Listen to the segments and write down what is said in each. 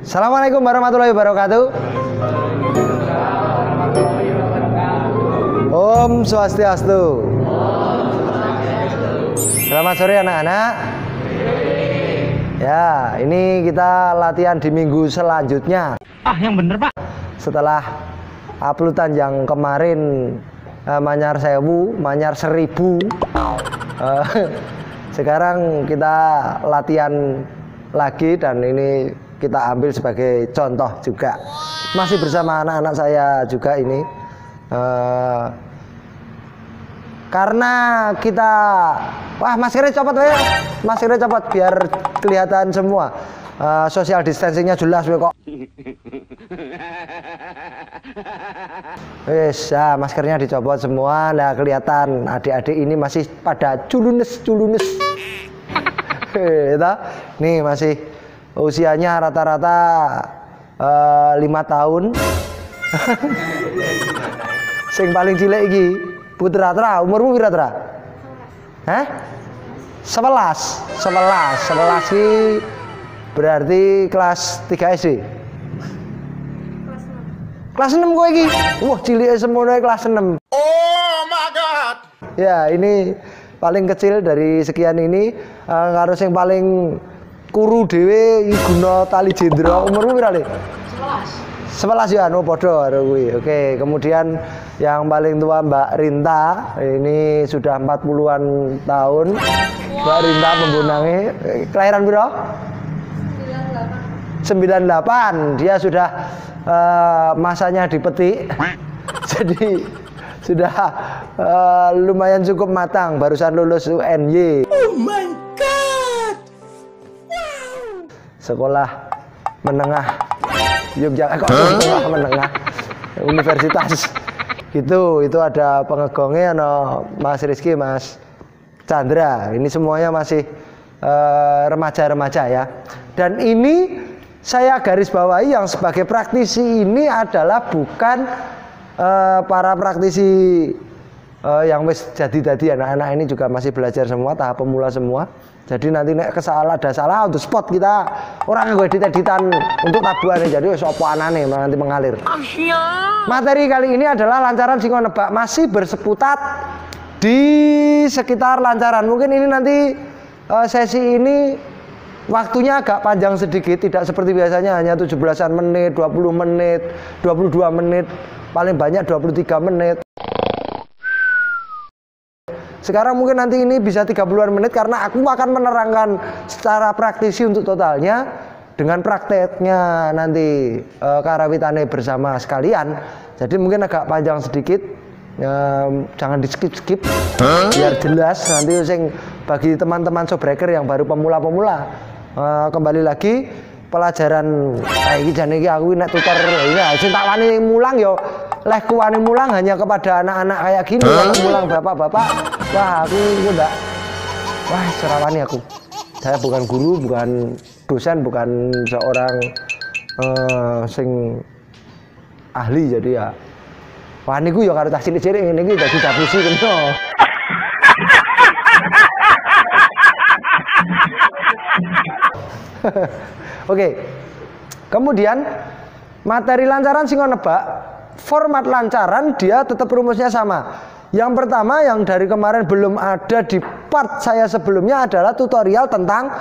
Assalamualaikum warahmatullahi wabarakatuh. Om Swastiastu. Selamat sore anak-anak. Ya, ini kita latihan di minggu selanjutnya. Yang bener Pak. Setelah uploadan yang kemarin Manyar 1000, Manyar 1000. Sekarang kita latihan lagi dan ini kita ambil sebagai contoh juga. Masih bersama anak-anak saya juga ini. Karena kita, wah maskernya copot ya, maskernya copot biar kelihatan semua. Social distancingnya jelas kok. Wes, ya, maskernya dicopot semua. Nah kelihatan adik-adik ini masih pada culunes. Nih masih usianya rata-rata 5 tahun. Sing paling cilik iki Putra Tra, umurmu pira Tra? 11 iki berarti kelas 3 SD. Kelas 6 kowe iki. Wah, cilike semono kelas 6. Oh my god. Ya, ini paling kecil dari sekian ini. Karo sing paling kuru dhewe iki guna tali jendra. Umurmu pira, Le? 11 ya, no podo karo kuwi. Oke, kemudian yang paling tua Mbak Rinta, ini sudah 40-an tahun. Mbak Rinta Pembunange, kelahiran piro? 98. Dia sudah masanya dipetik. Jadi sudah lumayan cukup matang, barusan lulus UNY. Oh my god. Wow. Sekolah menengah Yogyakarta, menengah universitas. Gitu, itu ada pengegongnya Mas Rizky, Mas Chandra. Ini semuanya masih remaja-remaja ya. Dan ini saya garis bawahi yang sebagai praktisi ini adalah bukan para praktisi yang wis jadi anak-anak ini juga masih belajar semua, tahap pemula semua. Jadi nanti nek ada salah untuk spot kita orang gue editan untuk tabuhan. Jadi sopo anane nanti mengalir. Materi kali ini adalah lancaran sing nebak, masih berseputar di sekitar lancaran. Mungkin ini nanti sesi ini waktunya agak panjang sedikit, tidak seperti biasanya hanya 17-an menit, 20 menit, 22 menit, paling banyak 23 menit. Sekarang mungkin nanti ini bisa 30-an menit karena aku akan menerangkan secara praktisi untuk totalnya dengan prakteknya nanti karawitane bersama sekalian. Jadi mungkin agak panjang sedikit. Jangan di skip biar jelas nanti sing bagi teman-teman sobreker yang baru pemula-pemula. Kembali lagi pelajaran iki jane iki aku nek tutor ini sing tak wani mulang yo leh kuwani mulang hanya kepada anak-anak kayak gini. Kalau mulang bapak-bapak, wah aku enggak, wah serawani aku. Saya bukan guru, bukan dosen, bukan seorang sing ahli, jadi ya wah niku ya karo tas cilik-cilik ngene iki dadi dapusi kena. Oke. Kemudian materi lancaran sing nebak, format lancaran dia tetap rumusnya sama. Yang pertama yang dari kemarin belum ada di part saya sebelumnya adalah tutorial tentang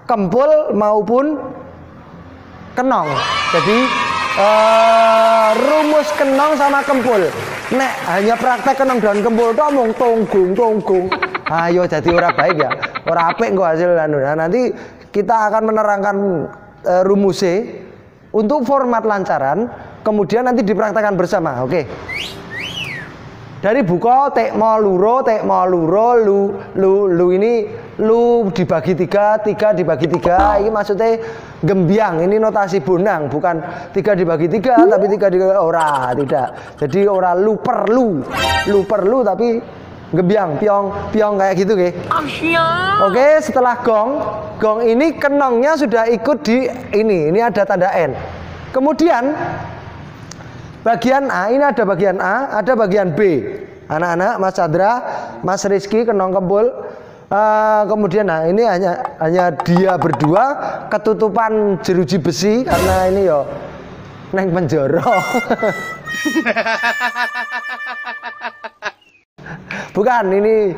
kempul maupun kenong. Jadi rumus kenong sama kempul. Nek hanya praktek kenong dan kempul tok mung tonggung. Ayo jadi ora baik ya. Ora apik kok hasil anu. Nah, nanti kita akan menerangkan rumusnya untuk format lancaran, kemudian nanti dipraktekkan bersama. Oke. Dari buku tekmo luro lu ini lu dibagi 3 dibagi 3. Ini maksudnya gembiang, ini notasi bonang, bukan 3 dibagi 3 tapi 3 dibagi ora, tidak. Jadi ora lu perlu tapi gembiang, piong kayak gitu ke. Oke, setelah gong ini kenongnya sudah ikut di ini ada tanda N. Kemudian bagian A, ini ada bagian A, ada bagian B. Anak-anak, Mas Chandra, Mas Rizky, kenong kempul. Kemudian nah ini hanya dia berdua ketutupan jeruji besi karena ini yo neng penjara. Bukan, ini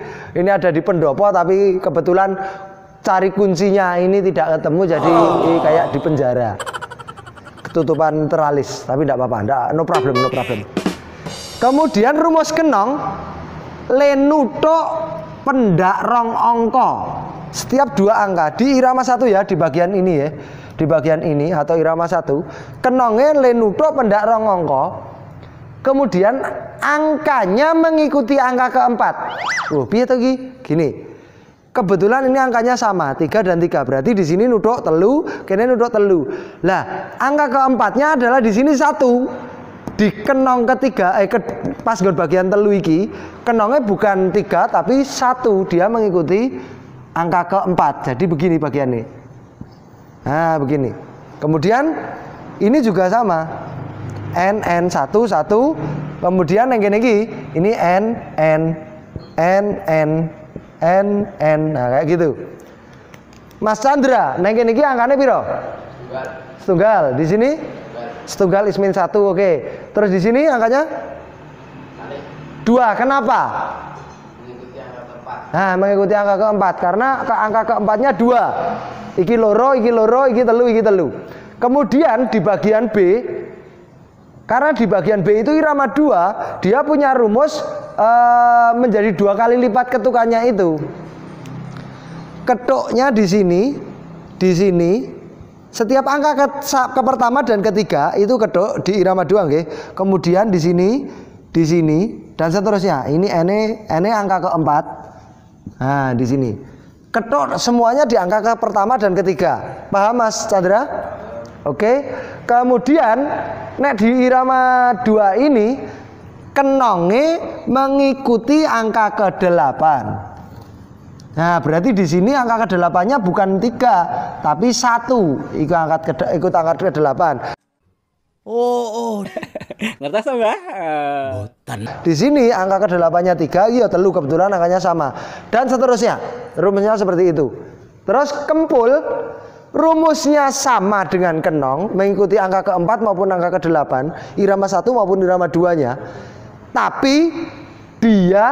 ada di pendopo tapi kebetulan cari kuncinya ini tidak ketemu jadi kayak di penjara. Ketutupan teralis tapi tidak apa-apa, no problem. Kemudian rumus kenong lenuto pendak rong angka. Setiap dua angka di irama satu ya, di bagian ini ya, di bagian ini atau irama satu, kenonge lenuto pendak rong angka. Kemudian angkanya mengikuti angka keempat. Piye to iki? Gini. Kebetulan ini angkanya sama, 3 dan 3. Berarti di sini nuduk telu, kene nuduk telu. Lah, angka keempatnya adalah di sini 1. Di kenong ketiga pas bagian telu iki, kenongnya bukan 3 tapi 1. Dia mengikuti angka keempat. Jadi begini bagiannya. Nah, begini. Kemudian ini juga sama. N 1 1. Kemudian yang gini ini N. Nah kayak gitu. Mas Chandra, neng kene iki angkane piro? Setunggal. Di sini? Setunggal ismin 1, oke. Terus di sini angkanya? 2. Kenapa? Mengikuti angka keempat. Nah, mengikuti angka keempat karena angka keempatnya 2. Iki loro, iki telu. Kemudian di bagian B, karena di bagian B itu irama 2, dia punya rumus menjadi 2 kali lipat ketukannya itu. Ketuknya di sini, setiap angka ke pertama dan ketiga itu ketuk di irama 2 nggih. Kemudian di sini dan seterusnya. Ini ene angka keempat. Nah, di sini. Ketuk semuanya di angka ke pertama dan ketiga. Paham Mas Chandra? Oke. Kemudian nek di irama 2 ini kenonge mengikuti angka ke-8. Nah, berarti di sini angka ke-8-nya bukan 3, tapi 1. Ikut angka ke-8. Oh. Ngerti sama? Di sini angka ke-8-nya 3, iya telu kebetulan angkanya sama. Dan seterusnya. Rumusnya seperti itu. Terus kempul rumusnya sama dengan kenong, mengikuti angka ke-4 maupun angka ke-8, irama 1 maupun irama 2-nya. Tapi dia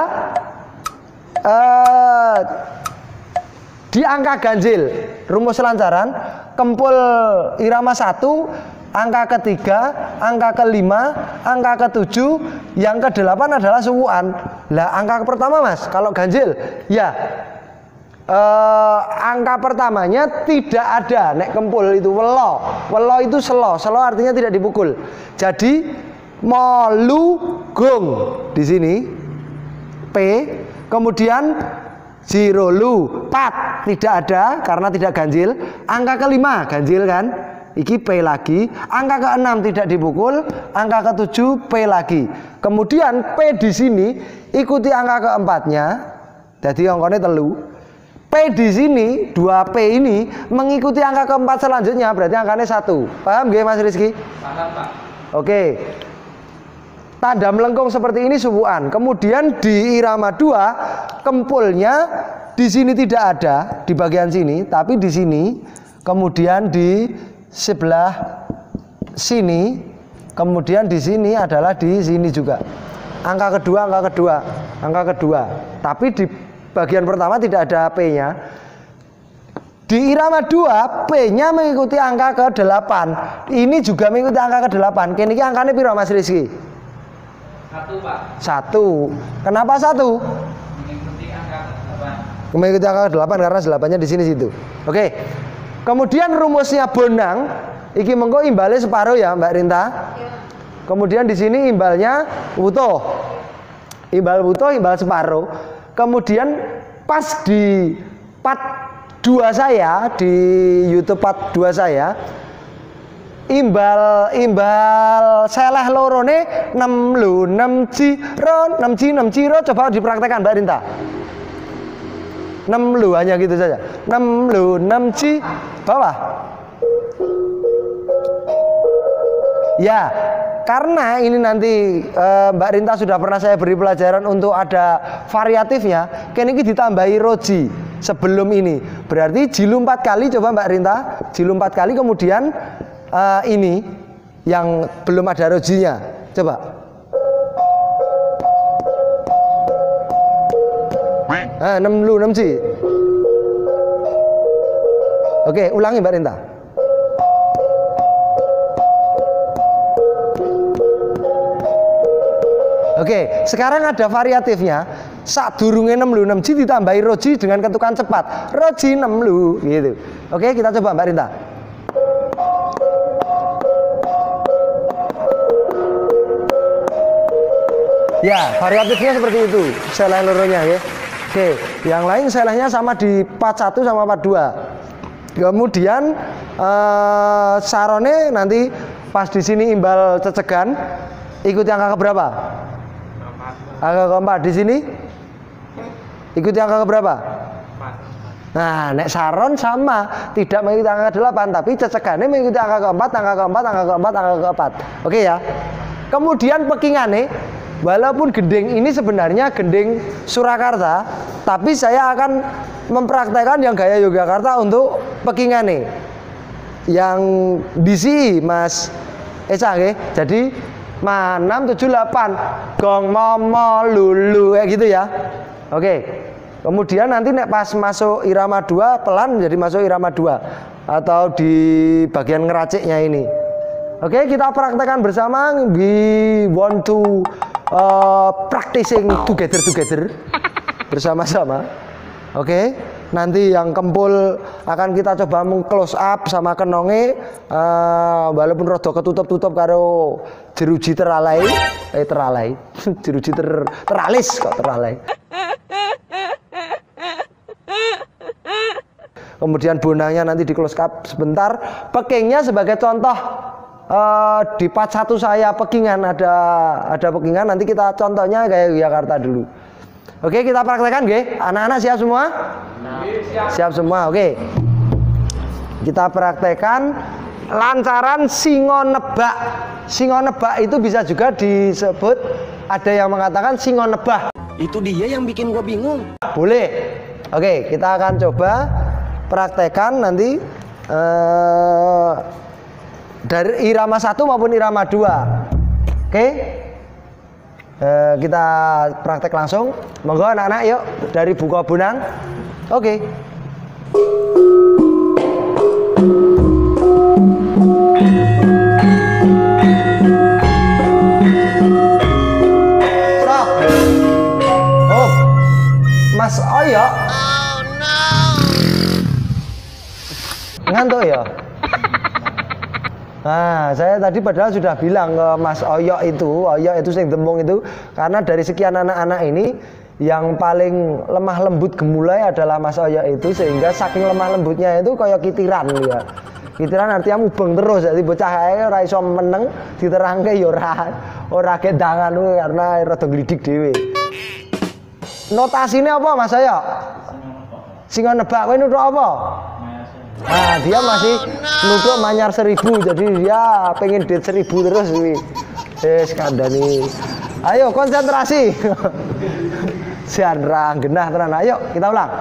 di angka ganjil. Rumus lancaran, kempul irama 1, angka ke-3, angka ke-5, angka ke-7, yang ke-8 adalah suwuan. Lah angka pertama Mas, kalau ganjil ya angka pertamanya tidak ada nek kempul itu welo itu selo artinya tidak dipukul. Jadi molugung di sini P, kemudian jirolu pat tidak ada karena tidak ganjil. Angka ke-5 ganjil kan, iki P lagi. Angka ke-6 tidak dipukul, angka ke-7 P lagi. Kemudian P di sini ikuti angka ke-4-nya, jadi angkanya telu. P di sini, 2P ini mengikuti angka keempat selanjutnya, berarti angkanya 1. Paham gak Mas Rizky? Paham Pak. Oke. Tanda melengkung seperti ini subuhan. Kemudian di irama 2, kempulnya di sini tidak ada di bagian sini, tapi di sini. Kemudian di sebelah sini, kemudian di sini adalah di sini juga. Angka kedua. Tapi di bagian pertama tidak ada P-nya. Di irama 2, P-nya mengikuti angka ke-8. Ini juga mengikuti angka ke-8. Kini angkanya piro Mas Rizky? 1 Pak. 1. Kenapa 1? Mengikuti angka ke-8. Mengikuti angka ke-8 karena 8-nya di sini situ. Oke. Kemudian rumusnya bonang, iki mengko imbalnya separuh ya Mbak Rinta. Kemudian di sini imbalnya utuh. Imbal utuh, imbal separuh. Kemudian pas di part 2 saya di YouTube part 2 saya, imbal seleh lorone 6 lu 6 ciro coba dipraktekkan Mbak Rinta. 6 lu hanya gitu saja. 6 lu 6 ci bawah. Ya, karena ini nanti Mbak Rinta sudah pernah saya beri pelajaran untuk ada variatifnya, kini ditambahi roji. sebelum ini. Berarti jilu 4 kali, coba Mbak Rinta, jilu 4 kali kemudian ini yang belum ada rojinya. Coba. Nah, 6 lu 6 ji. Oke, ulangi Mbak Rinta. Oke, sekarang ada variatifnya. Sak durunge 6 lu 6 ji ditambahi roji dengan ketukan cepat. Roji 6 lu gitu. Oke, kita coba Mbak Rinta. Ya, variatifnya seperti itu. Seleh loronya ya. Oke, yang lain selehnya sama di part 1 sama part 2. Kemudian sarone nanti pas di sini imbal cecegan ikuti angka keberapa? Angka keempat. Di sini ikuti angka keberapa? Nah, nek saron sama, tidak mengikuti angka 8, tapi cecegane mengikuti angka keempat, angka keempat, angka keempat, angka keempat. Oke ya. Kemudian pekingane, walaupun gending ini sebenarnya gending Surakarta, tapi saya akan mempraktekkan yang gaya Yogyakarta untuk pekingane. Yang disi Mas Eca nggih. Jadi 6 7 8 gong momo lulu kayak gitu ya. Oke. Kemudian nanti nek pas masuk irama 2 pelan jadi masuk irama 2 atau di bagian ngeraciknya ini. Oke, kita praktekkan bersama. We want to practicing together bersama-sama. Oke. Nanti yang kempul akan kita coba meng-close up sama kenonge, walaupun rada ketutup-tutup karo jeruji teralai, jeruji teralis kok teralai. Kemudian bonangnya nanti di close up sebentar. Pekingnya sebagai contoh, di part 1 saya pekingan ada pekingan, nanti kita contohnya kayak Yogyakarta dulu. Oke, kita praktekkan nggih. Anak-anak siap semua? Siap semua. Oke. Kita praktekkan lancaran singo nebak. Singo nebak itu bisa juga disebut, ada yang mengatakan singo nebah. Itu dia yang bikin gua bingung. Boleh. Oke, kita akan coba praktekkan nanti dari irama 1 maupun irama 2. Oke. Kita praktek langsung. Monggo anak-anak, yuk dari buka bonang. Oke. Stop. Oh, Mas Oyo. Oh no. Ngantuk ya? Nah, saya tadi padahal sudah bilang ke Mas Oyo itu sing demung itu, karena dari sekian anak-anak ini yang paling lemah lembut gemulai adalah Mas Oyo itu, sehingga saking lemah lembutnya itu kayak kitiran ya. Kitiran artinya mubeng terus, jadi bocah ae ora iso meneng diterangke ya ora kedangan karena rada glidik dhewe. Notasine apa Mas Oyo? Singo nebak kowe nuthuk apa? Nah, dia masih nuduh manyar 1000, jadi dia pengen duit 1000 terus skandani. Ayo konsentrasi. Siandra genah tenan. Ayo kita ulang.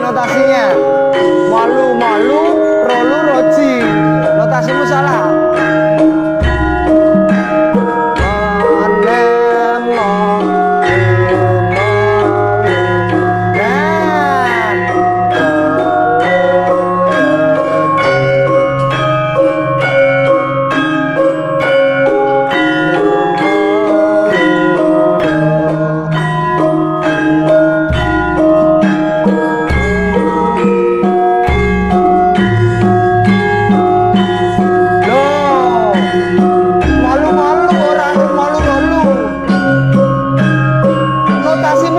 notasinya. Malu malu, rolu roji. Notasimu salah.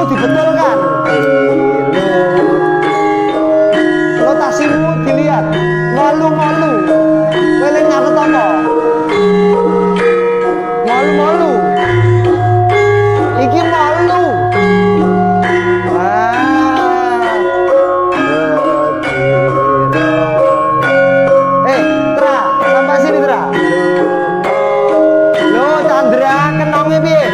Dibetulkan. Notasimu dilihat. Malu-malu. Weling nyatet apa? Malu-malu. Iki malu. Tra, sampai sini Tra. Lo Chandra kenongnya piye?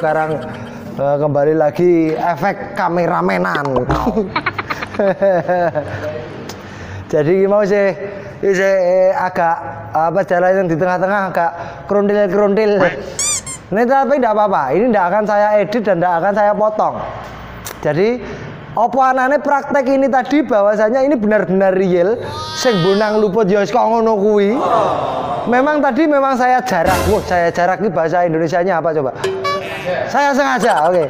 sekarang kembali lagi efek kameramenan. Jadi mau sih agak apa jalan yang di tengah-tengah agak kerundil. Ini tapi tidak apa-apa. Ini tidak akan saya edit dan tidak akan saya potong. Jadi apa anane praktek ini tadi bahwasanya ini benar-benar real. Sing bonang luput ya wis kok ngono kuwi. Memang tadi saya jarak. Wah, saya jarak ini bahasa Indonesianya apa coba? Saya sengaja. Oke.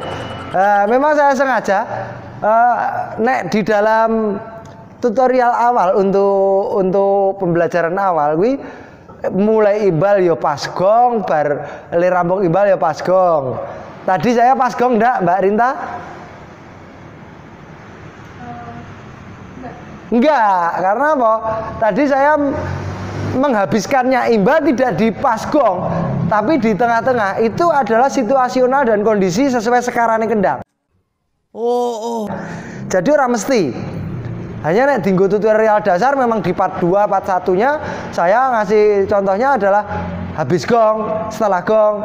Memang saya sengaja nek di dalam tutorial awal untuk pembelajaran awal kuwi mulai imbal ya pas gong, bar le rampung imbal ya pas gong. Tadi saya pas gong enggak, Mbak Rinta? Enggak, karena apa? Tadi saya menghabiskannya imbal tidak di pas gong, tapi di tengah-tengah. Itu adalah situasional dan kondisi sesuai sekarang kendang. Jadi orang mesti. Hanya nek dinggo tutorial dasar memang di part 2, part 1-nya saya ngasih contohnya adalah habis gong, setelah gong.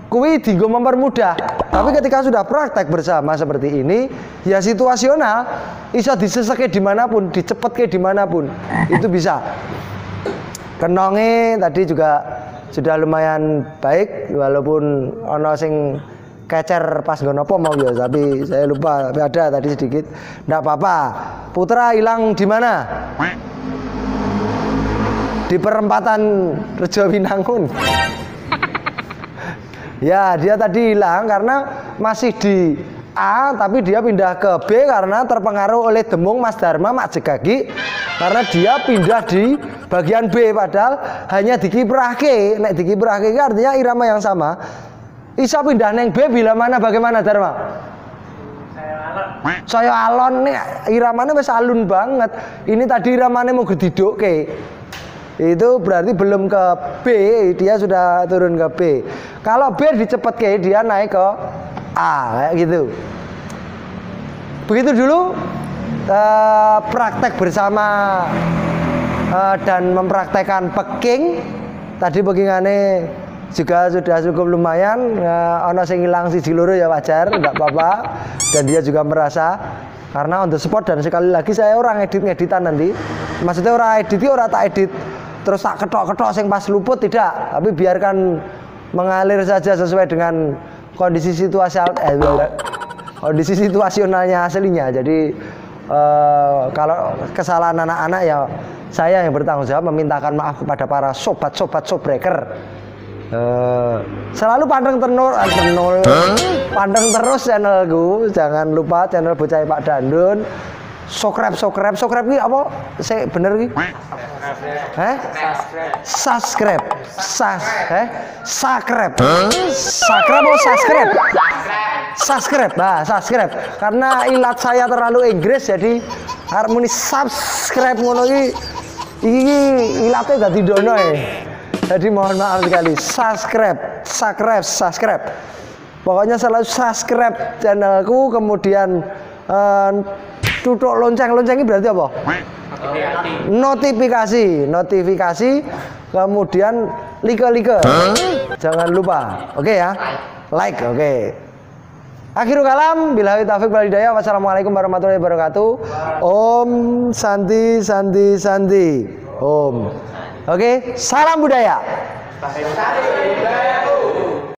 Kuwi dinggo mempermudah. Tapi ketika sudah praktek bersama seperti ini, ya situasional, bisa diseseke dimanapun, dicepetke dimanapun, itu bisa. Kenonge tadi juga sudah lumayan baik, walaupun ono sing kecer pas ngonopo mau ya, tapi saya lupa, tapi ada tadi sedikit. Nggak apa-apa. Putra hilang di mana? Di perempatan Rejowinangun. Ya, dia tadi hilang karena masih di A, tapi dia pindah ke B karena terpengaruh oleh demung Mas Dharma Mak Jegagi, karena dia pindah di bagian B, padahal hanya dikiprahke. Nek dikiprahke artinya irama yang sama. Isa pindah neng B bila mana bagaimana Dharma? Saya alon nih, iramanya wis alun banget. Ini tadi iramanya mau gedidoke. Itu berarti belum ke B, dia sudah turun ke B. Kalau B dicepetke, dia naik ke A, kayak gitu. Begitu dulu praktek bersama dan mempraktekkan peking. Tadi pekingane juga sudah cukup lumayan. Ono sing ilang siji loro ya wajar, enggak apa-apa. Dan dia juga merasa karena on the spot, dan sekali lagi saya orang ngeditan nanti. Maksudnya orang edit, orang tak edit terus tak ketok-ketok sing pas luput, tidak, tapi biarkan mengalir saja sesuai dengan kondisi situasionalnya aslinya. Jadi kalau kesalahan anak-anak ya saya yang bertanggung jawab memintakan maaf kepada para sobat-sobat sobreker. Selalu pandang terus channelku, jangan lupa channel Bocah Pak Dandun. Subscribe ini apa? Saya bener ki? Subscribe. Nah, subscribe. Karena ilat saya terlalu Inggris, jadi harmoni subscribe ngono iki ilatnya dadi dono ya. Jadi mohon maaf sekali. Subscribe. Pokoknya selalu subscribe channelku, kemudian tutuk lonceng ini berarti apa? Notifikasi, kemudian like. Jangan lupa, oke ya, like, oke. Akhirul kalam, billahi taufiq wal hidayah. Wassalamualaikum warahmatullahi wabarakatuh. Om Santi. Om. Oke, salam budaya.